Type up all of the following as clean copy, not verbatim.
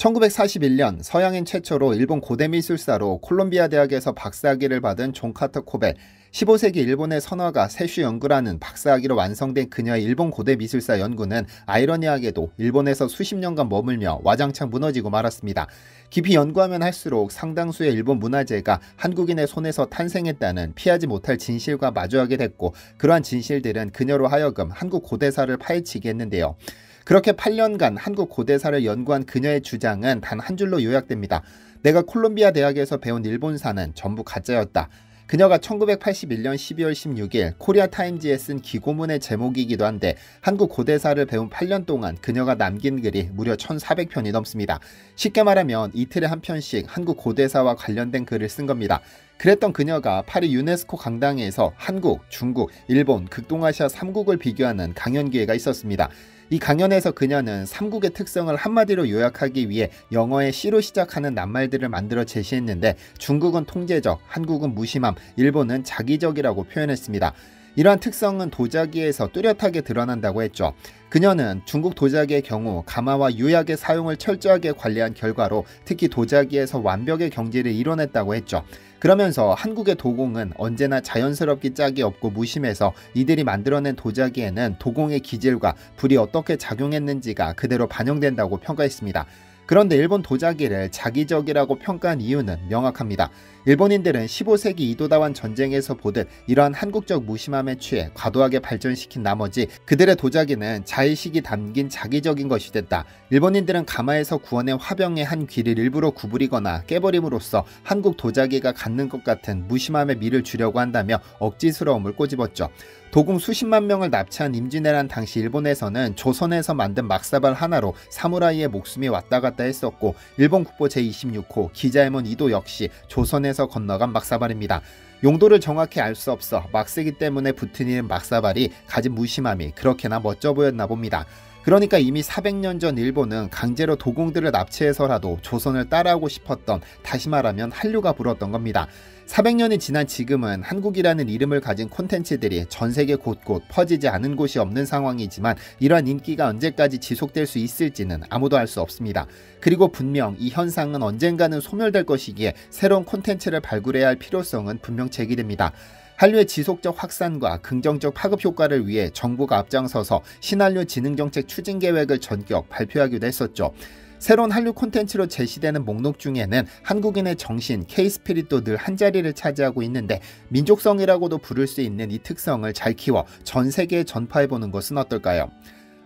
1941년 서양인 최초로 일본 고대 미술사로 콜롬비아 대학에서 박사학위를 받은 존 카터 코벨, 15세기 일본의 선화가 세슈 연구라는 박사학위로 완성된 그녀의 일본 고대 미술사 연구는 아이러니하게도 일본에서 수십 년간 머물며 와장창 무너지고 말았습니다. 깊이 연구하면 할수록 상당수의 일본 문화재가 한국인의 손에서 탄생했다는 피하지 못할 진실과 마주하게 됐고, 그러한 진실들은 그녀로 하여금 한국 고대사를 파헤치게 했는데요. 그렇게 8년간 한국 고대사를 연구한 그녀의 주장은 단 한 줄로 요약됩니다. 내가 콜롬비아 대학에서 배운 일본사는 전부 가짜였다. 그녀가 1981년 12월 16일 코리아 타임즈에 쓴 기고문의 제목이기도 한데, 한국 고대사를 배운 8년 동안 그녀가 남긴 글이 무려 1400편이 넘습니다. 쉽게 말하면 이틀에 한 편씩 한국 고대사와 관련된 글을 쓴 겁니다. 그랬던 그녀가 파리 유네스코 강당에서 한국, 중국, 일본, 극동아시아 3국을 비교하는 강연 기회가 있었습니다. 이 강연에서 그녀는 삼국의 특성을 한마디로 요약하기 위해 영어의 C로 시작하는 낱말들을 만들어 제시했는데, 중국은 통제적, 한국은 무심함, 일본은 자기적이라고 표현했습니다. 이러한 특성은 도자기에서 뚜렷하게 드러난다고 했죠. 그녀는 중국 도자기의 경우 가마와 유약의 사용을 철저하게 관리한 결과로 특히 도자기에서 완벽의 경지를 이뤄냈다고 했죠. 그러면서 한국의 도공은 언제나 자연스럽기 짝이 없고 무심해서 이들이 만들어낸 도자기에는 도공의 기질과 불이 어떻게 작용했는지가 그대로 반영된다고 평가했습니다. 그런데 일본 도자기를 자기적이라고 평가한 이유는 명확합니다. 일본인들은 15세기 이도다완 전쟁에서 보듯 이러한 한국적 무심함에 취해 과도하게 발전시킨 나머지 그들의 도자기는 자의식이 담긴 자기적인 것이 됐다. 일본인들은 가마에서 구워낸 화병의 한 귀를 일부러 구부리거나 깨버림으로써 한국 도자기가 갖는 것 같은 무심함의 미를 주려고 한다며 억지스러움을 꼬집었죠. 도공 수십만 명을 납치한 임진왜란 당시 일본에서는 조선에서 만든 막사발 하나로 사무라이의 목숨이 왔다 갔다 했었고, 일본 국보 제26호 기자회문 이도 역시 조선에서 건너간 막사발입니다. 용도를 정확히 알 수 없어 막 쓰기 때문에 붙은 이름 막사발이 가진 무심함이 그렇게나 멋져 보였나 봅니다. 그러니까 이미 400년 전 일본은 강제로 도공들을 납치해서라도 조선을 따라하고 싶었던, 다시 말하면 한류가 불었던 겁니다. 400년이 지난 지금은 한국이라는 이름을 가진 콘텐츠들이 전 세계 곳곳 퍼지지 않은 곳이 없는 상황이지만, 이러한 인기가 언제까지 지속될 수 있을지는 아무도 알 수 없습니다. 그리고 분명 이 현상은 언젠가는 소멸될 것이기에 새로운 콘텐츠를 발굴해야 할 필요성은 분명 제기됩니다. 한류의 지속적 확산과 긍정적 파급 효과를 위해 정부가 앞장서서 신한류 진흥정책 추진 계획을 전격 발표하기도 했었죠. 새로운 한류 콘텐츠로 제시되는 목록 중에는 한국인의 정신, K-스피릿도 늘 한자리를 차지하고 있는데, 민족성이라고도 부를 수 있는 이 특성을 잘 키워 전 세계에 전파해보는 것은 어떨까요?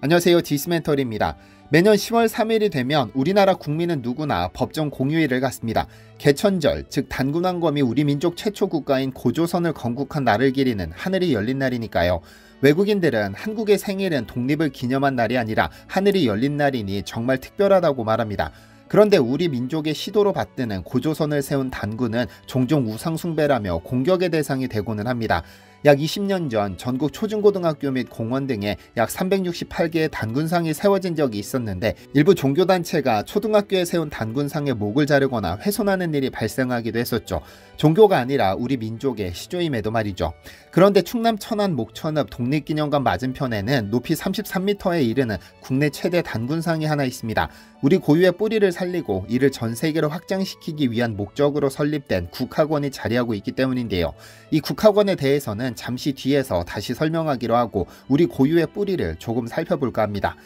안녕하세요, 디스멘터리입니다. 매년 10월 3일이 되면 우리나라 국민은 누구나 법정 공휴일을 갖습니다. 개천절, 즉 단군왕검이 우리 민족 최초 국가인 고조선을 건국한 날을 기리는 하늘이 열린 날이니까요. 외국인들은 한국의 생일은 독립을 기념한 날이 아니라 하늘이 열린 날이니 정말 특별하다고 말합니다. 그런데 우리 민족의 시도로 받드는 고조선을 세운 단군은 종종 우상숭배라며 공격의 대상이 되고는 합니다. 약 20년 전 전국 초중고등학교 및 공원 등에 약 368개의 단군상이 세워진 적이 있었는데, 일부 종교단체가 초등학교에 세운 단군상의 목을 자르거나 훼손하는 일이 발생하기도 했었죠. 종교가 아니라 우리 민족의 시조임에도 말이죠. 그런데 충남 천안 목천읍 독립기념관 맞은편에는 높이 33m에 이르는 국내 최대 단군상이 하나 있습니다. 우리 고유의 뿌리를 살리고 이를 전 세계로 확장시키기 위한 목적으로 설립된 국학원이 자리하고 있기 때문인데요. 이 국학원에 대해서는 잠시 뒤에서 다시 설명하기로 하고, 우리 고유의 뿌리를 조금 살펴볼까 합니다.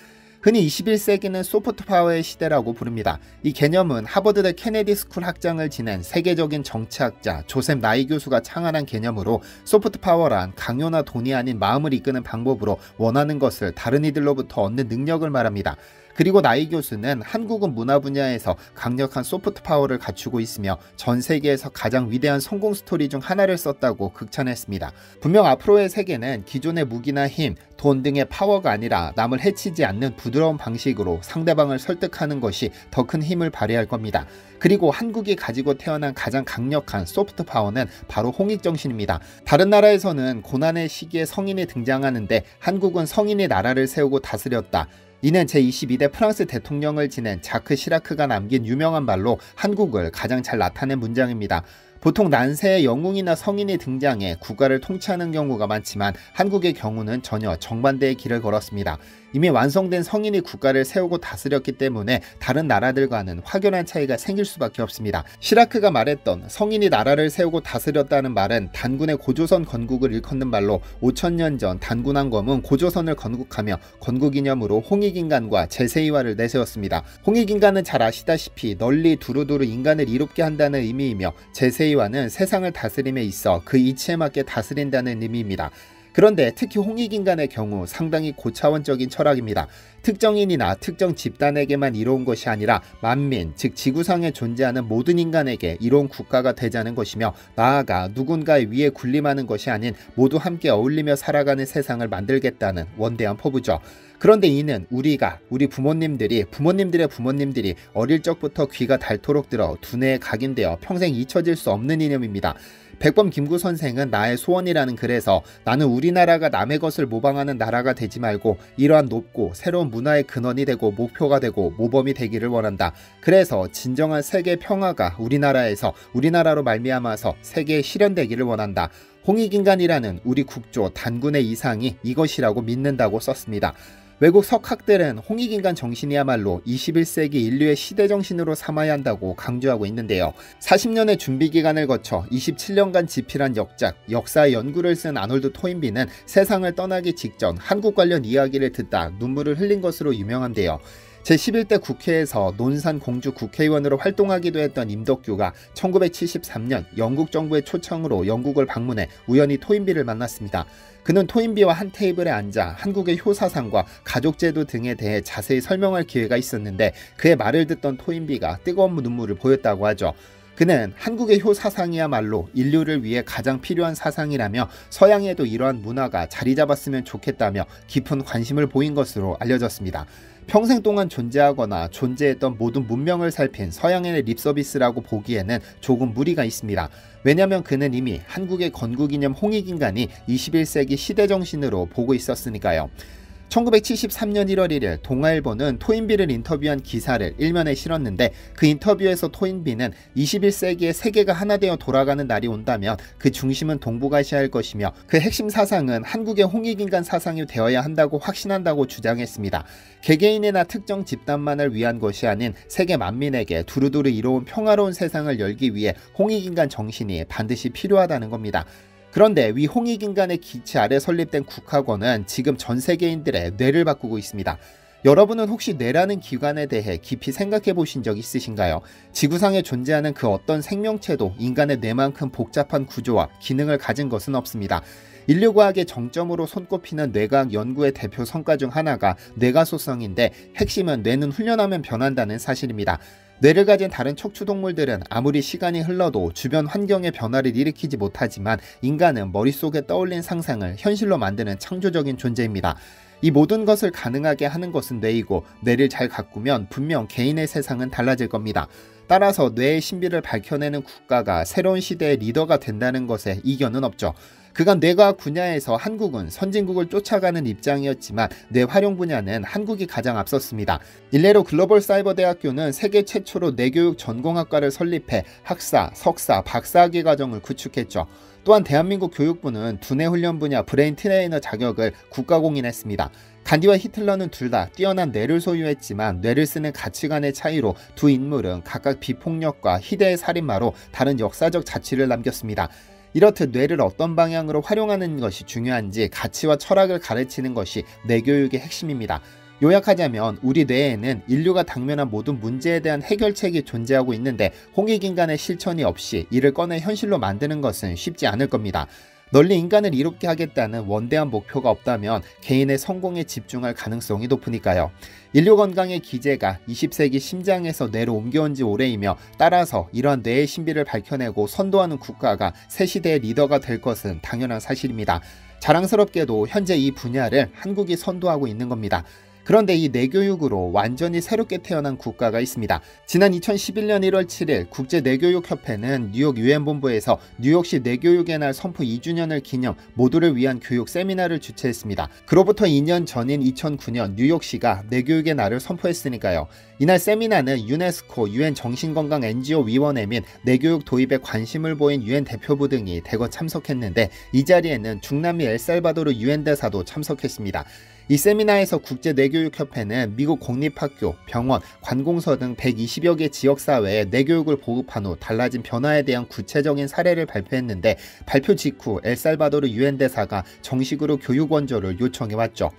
흔히 21세기는 소프트 파워의 시대라고 부릅니다. 이 개념은 하버드대 케네디 스쿨 학장을 지낸 세계적인 정치학자 조셉 나이 교수가 창안한 개념으로, 소프트 파워란 강요나 돈이 아닌 마음을 이끄는 방법으로 원하는 것을 다른 이들로부터 얻는 능력을 말합니다. 그리고 나이 교수는 한국은 문화 분야에서 강력한 소프트 파워를 갖추고 있으며 전 세계에서 가장 위대한 성공 스토리 중 하나를 썼다고 극찬했습니다. 분명 앞으로의 세계는 기존의 무기나 힘, 돈 등의 파워가 아니라 남을 해치지 않는 부드러운 방식으로 상대방을 설득하는 것이 더 큰 힘을 발휘할 겁니다. 그리고 한국이 가지고 태어난 가장 강력한 소프트 파워는 바로 홍익정신입니다. 다른 나라에서는 고난의 시기에 성인이 등장하는데, 한국은 성인이 나라를 세우고 다스렸다. 이는 제22대 프랑스 대통령을 지낸 자크 시라크가 남긴 유명한 말로 한국을 가장 잘 나타낸 문장입니다. 보통 난세의 영웅이나 성인이 등장해 국가를 통치하는 경우가 많지만, 한국의 경우는 전혀 정반대의 길을 걸었습니다. 이미 완성된 성인이 국가를 세우고 다스렸기 때문에 다른 나라들과는 확연한 차이가 생길 수밖에 없습니다. 시라크가 말했던 성인이 나라를 세우고 다스렸다는 말은 단군의 고조선 건국을 일컫는 말로 5000년 전 단군왕검은 고조선을 건국하며 건국기념으로 홍익인간과 제세이와를 내세웠습니다. 홍익인간은 잘 아시다시피 널리 두루두루 인간을 이롭게 한다는 의미이며 제세이와는 세상을 다스림에 있어 그 이치에 맞게 다스린다는 의미입니다. 그런데 특히 홍익인간의 경우 상당히 고차원적인 철학입니다. 특정인이나 특정 집단에게만 이로운 것이 아니라 만민, 즉 지구상에 존재하는 모든 인간에게 이로운 국가가 되자는 것이며, 나아가 누군가의 위에 군림하는 것이 아닌 모두 함께 어울리며 살아가는 세상을 만들겠다는 원대한 포부죠. 그런데 이는 우리 부모님들의 부모님들이 어릴 적부터 귀가 닳도록 들어 두뇌에 각인되어 평생 잊혀질 수 없는 이념입니다. 백범 김구 선생은 나의 소원이라는 글에서 나는 우리나라가 남의 것을 모방하는 나라가 되지 말고 이러한 높고 새로운 문화의 근원이 되고 목표가 되고 모범이 되기를 원한다. 그래서 진정한 세계 평화가 우리나라로 말미암아서 세계에 실현되기를 원한다. 홍익인간이라는 우리 국조 단군의 이상이 이것이라고 믿는다고 썼습니다. 외국 석학들은 홍익인간 정신이야말로 21세기 인류의 시대정신으로 삼아야 한다고 강조하고 있는데요. 40년의 준비기간을 거쳐 27년간 집필한 역사의 연구를 쓴 아놀드 토인비는 세상을 떠나기 직전 한국 관련 이야기를 듣다 눈물을 흘린 것으로 유명한데요. 제11대 국회에서 논산 공주 국회의원으로 활동하기도 했던 임덕규가 1973년 영국 정부의 초청으로 영국을 방문해 우연히 토인비를 만났습니다. 그는 토인비와 한 테이블에 앉아 한국의 효사상과 가족제도 등에 대해 자세히 설명할 기회가 있었는데 그의 말을 듣던 토인비가 뜨거운 눈물을 보였다고 하죠. 그는 한국의 효사상이야말로 인류를 위해 가장 필요한 사상이라며 서양에도 이러한 문화가 자리 잡았으면 좋겠다며 깊은 관심을 보인 것으로 알려졌습니다. 평생 동안 존재하거나 존재했던 모든 문명을 살핀 서양인의 립서비스라고 보기에는 조금 무리가 있습니다. 왜냐하면 그는 이미 한국의 건국이념 홍익인간이 21세기 시대정신으로 보고 있었으니까요. 1973년 1월 1일 동아일보는 토인비를 인터뷰한 기사를 일면에 실었는데, 그 인터뷰에서 토인비는 21세기에 세계가 하나 되어 돌아가는 날이 온다면 그 중심은 동북아시아일 것이며 그 핵심 사상은 한국의 홍익인간 사상이 되어야 한다고 확신한다고 주장했습니다. 개개인이나 특정 집단만을 위한 것이 아닌 세계 만민에게 두루두루 이로운 평화로운 세상을 열기 위해 홍익인간 정신이 반드시 필요하다는 겁니다. 그런데 위 홍익인간의 기치 아래 설립된 국학원은 지금 전 세계인들의 뇌를 바꾸고 있습니다. 여러분은 혹시 뇌라는 기관에 대해 깊이 생각해 보신 적 있으신가요? 지구상에 존재하는 그 어떤 생명체도 인간의 뇌만큼 복잡한 구조와 기능을 가진 것은 없습니다. 인류과학의 정점으로 손꼽히는 뇌과학 연구의 대표 성과 중 하나가 뇌가소성인데, 핵심은 뇌는 훈련하면 변한다는 사실입니다. 뇌를 가진 다른 척추동물들은 아무리 시간이 흘러도 주변 환경의 변화를 일으키지 못하지만 인간은 머릿속에 떠올린 상상을 현실로 만드는 창조적인 존재입니다. 이 모든 것을 가능하게 하는 것은 뇌이고, 뇌를 잘 가꾸면 분명 개인의 세상은 달라질 겁니다. 따라서 뇌의 신비를 밝혀내는 국가가 새로운 시대의 리더가 된다는 것에 이견은 없죠. 그간 뇌과학 분야에서 한국은 선진국을 쫓아가는 입장이었지만 뇌 활용 분야는 한국이 가장 앞섰습니다. 일례로 글로벌사이버대학교는 세계 최초로 뇌교육 전공학과를 설립해 학사, 석사, 박사학위 과정을 구축했죠. 또한 대한민국 교육부는 두뇌 훈련 분야 브레인 트레이너 자격을 국가 공인했습니다. 간디와 히틀러는 둘 다 뛰어난 뇌를 소유했지만 뇌를 쓰는 가치관의 차이로 두 인물은 각각 비폭력과 희대의 살인마로 다른 역사적 자취를 남겼습니다. 이렇듯 뇌를 어떤 방향으로 활용하는 것이 중요한지 가치와 철학을 가르치는 것이 뇌교육의 핵심입니다. 요약하자면 우리 뇌에는 인류가 당면한 모든 문제에 대한 해결책이 존재하고 있는데, 홍익인간의 실천이 없이 이를 꺼내 현실로 만드는 것은 쉽지 않을 겁니다. 널리 인간을 이롭게 하겠다는 원대한 목표가 없다면 개인의 성공에 집중할 가능성이 높으니까요. 인류 건강의 기제가 20세기 심장에서 뇌로 옮겨온 지 오래이며, 따라서 이러한 뇌의 신비를 밝혀내고 선도하는 국가가 새 시대의 리더가 될 것은 당연한 사실입니다. 자랑스럽게도 현재 이 분야를 한국이 선도하고 있는 겁니다. 그런데 이 뇌교육으로 완전히 새롭게 태어난 국가가 있습니다. 지난 2011년 1월 7일 국제뇌교육협회는 뉴욕 유엔본부에서 뉴욕시 뇌교육의 날 선포 2주년을 기념 모두를 위한 교육 세미나를 주최했습니다. 그로부터 2년 전인 2009년 뉴욕시가 뇌교육의 날을 선포했으니까요. 이날 세미나는 유네스코, 유엔 정신건강 NGO 위원회 및 뇌교육 도입에 관심을 보인 유엔 대표부 등이 대거 참석했는데, 이 자리에는 중남미 엘살바도르 유엔 대사도 참석했습니다. 이 세미나에서 국제내교육협회는 미국 공립학교, 병원, 관공서 등 120여 개 지역사회에 내교육을 보급한 후 달라진 변화에 대한 구체적인 사례를 발표했는데, 발표 직후 엘살바도르 유엔 대사가 정식으로 교육 원조를 요청해왔죠.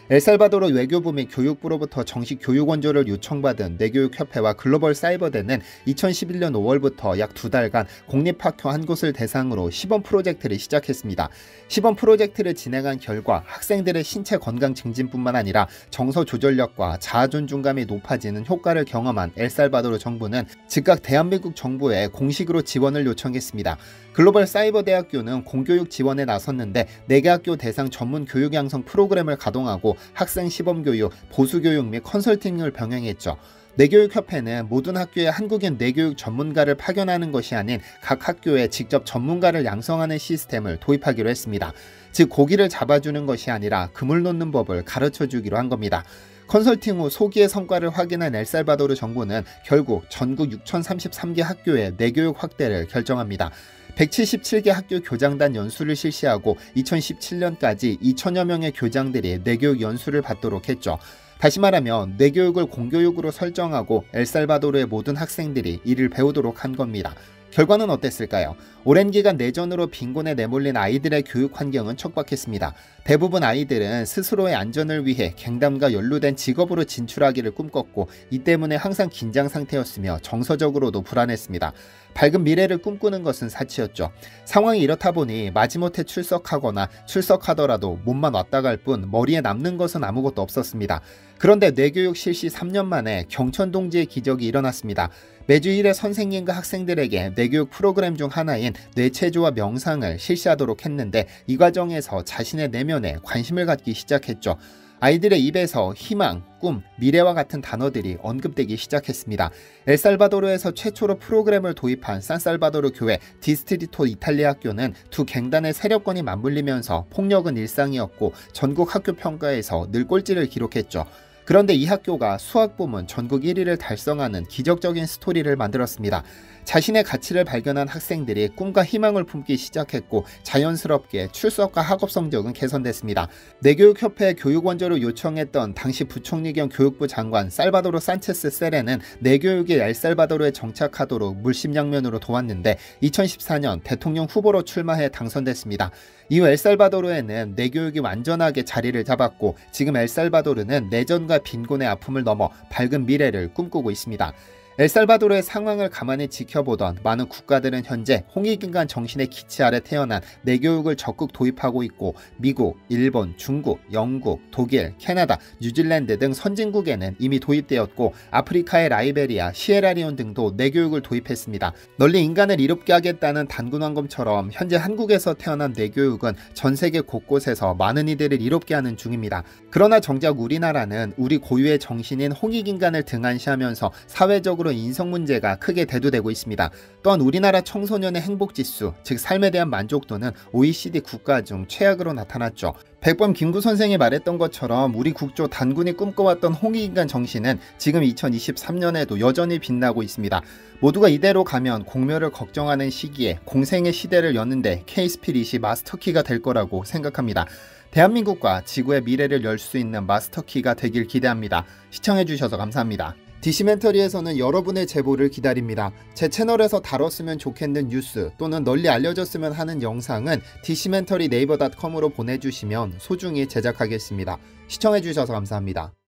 엘살바도르 외교부 및 교육부로부터 정식 교육 원조를 요청받은 내교육협회와 글로벌 사이버대는 2011년 5월부터 약 2달간 공립학교 한 곳을 대상으로 시범 프로젝트를 시작했습니다. 시범 프로젝트를 진행한 결과 학생들의 신체 건강 증진뿐만 아니라 정서 조절력과 자아 존중감이 높아지는 효과를 경험한 엘살바도르 정부는 즉각 대한민국 정부에 공식으로 지원을 요청했습니다. 글로벌 사이버 대학교는 공교육 지원에 나섰는데 4개 학교 대상 전문 교육 양성 프로그램을 가동하고 학생 시범교육, 보수교육 및 컨설팅을 병행했죠. 내교육협회는 모든 학교에 한국인 내교육 전문가를 파견하는 것이 아닌 각 학교에 직접 전문가를 양성하는 시스템을 도입하기로 했습니다. 즉 고기를 잡아주는 것이 아니라 그물 놓는 법을 가르쳐주기로 한 겁니다. 컨설팅 후 소기의 성과를 확인한 엘살바도르 정부는 결국 전국 6,033개 학교의 내교육 확대를 결정합니다. 177개 학교 교장단 연수를 실시하고 2017년까지 2천여 명의 교장들이 내교육 연수를 받도록 했죠. 다시 말하면 내교육을 공교육으로 설정하고 엘살바도르의 모든 학생들이 이를 배우도록 한 겁니다. 결과는 어땠을까요? 오랜 기간 내전으로 빈곤에 내몰린 아이들의 교육 환경은 척박했습니다. 대부분 아이들은 스스로의 안전을 위해 갱단과 연루된 직업으로 진출하기를 꿈꿨고, 이 때문에 항상 긴장 상태였으며 정서적으로도 불안했습니다. 밝은 미래를 꿈꾸는 것은 사치였죠. 상황이 이렇다 보니 마지못해 출석하거나 출석하더라도 몸만 왔다 갈 뿐 머리에 남는 것은 아무것도 없었습니다. 그런데 뇌교육 실시 3년 만에 경천동지의 기적이 일어났습니다. 매주 1회 선생님과 학생들에게 뇌교육 프로그램 중 하나인 뇌체조와 명상을 실시하도록 했는데, 이 과정에서 자신의 내면에 관심을 갖기 시작했죠. 아이들의 입에서 희망, 꿈, 미래와 같은 단어들이 언급되기 시작했습니다. 엘살바도르에서 최초로 프로그램을 도입한 산살바도르 교회 디스트리토 이탈리아 학교는 두 갱단의 세력권이 맞물리면서 폭력은 일상이었고 전국 학교 평가에서 늘 꼴찌를 기록했죠. 그런데 이 학교가 수학 부문 전국 1위를 달성하는 기적적인 스토리를 만들었습니다. 자신의 가치를 발견한 학생들이 꿈과 희망을 품기 시작했고 자연스럽게 출석과 학업 성적은 개선됐습니다. 내교육협회 교육원조를 요청했던 당시 부총리 겸 교육부 장관 살바도르 산체스 세레는 내교육이 엘살바도르에 정착하도록 물심양면으로 도왔는데 2014년 대통령 후보로 출마해 당선됐습니다. 이후 엘살바도르에는 내교육이 완전하게 자리를 잡았고 지금 엘살바도르는 내전과 빈곤의 아픔을 넘어 밝은 미래를 꿈꾸고 있습니다. 엘살바도르의 상황을 가만히 지켜보던 많은 국가들은 현재 홍익인간 정신의 기치 아래 태어난 내교육을 적극 도입하고 있고 미국, 일본, 중국, 영국, 독일, 캐나다, 뉴질랜드 등 선진국에는 이미 도입되었고 아프리카의 라이베리아, 시에라리온 등도 내교육을 도입했습니다. 널리 인간을 이롭게 하겠다는 단군왕검처럼 현재 한국에서 태어난 내교육은 전 세계 곳곳에서 많은 이들을 이롭게 하는 중입니다. 그러나 정작 우리나라는 우리 고유의 정신인 홍익인간을 등한시하면서 사회적으로 인성 문제가 크게 대두되고 있습니다. 또한 우리나라 청소년의 행복지수, 즉 삶에 대한 만족도는 OECD 국가 중 최악으로 나타났죠. 백범 김구 선생이 말했던 것처럼 우리 국조 단군이 꿈꿔왔던 홍익인간 정신은 지금 2023년에도 여전히 빛나고 있습니다. 모두가 이대로 가면 공멸을 걱정하는 시기에 공생의 시대를 여는데 K-스피릿이 마스터키가 될 거라고 생각합니다. 대한민국과 지구의 미래를 열 수 있는 마스터키가 되길 기대합니다. 시청해주셔서 감사합니다. 디시멘터리에서는 여러분의 제보를 기다립니다. 제 채널에서 다뤘으면 좋겠는 뉴스 또는 널리 알려졌으면 하는 영상은 디시멘터리 네이버.com으로 보내주시면 소중히 제작하겠습니다. 시청해주셔서 감사합니다.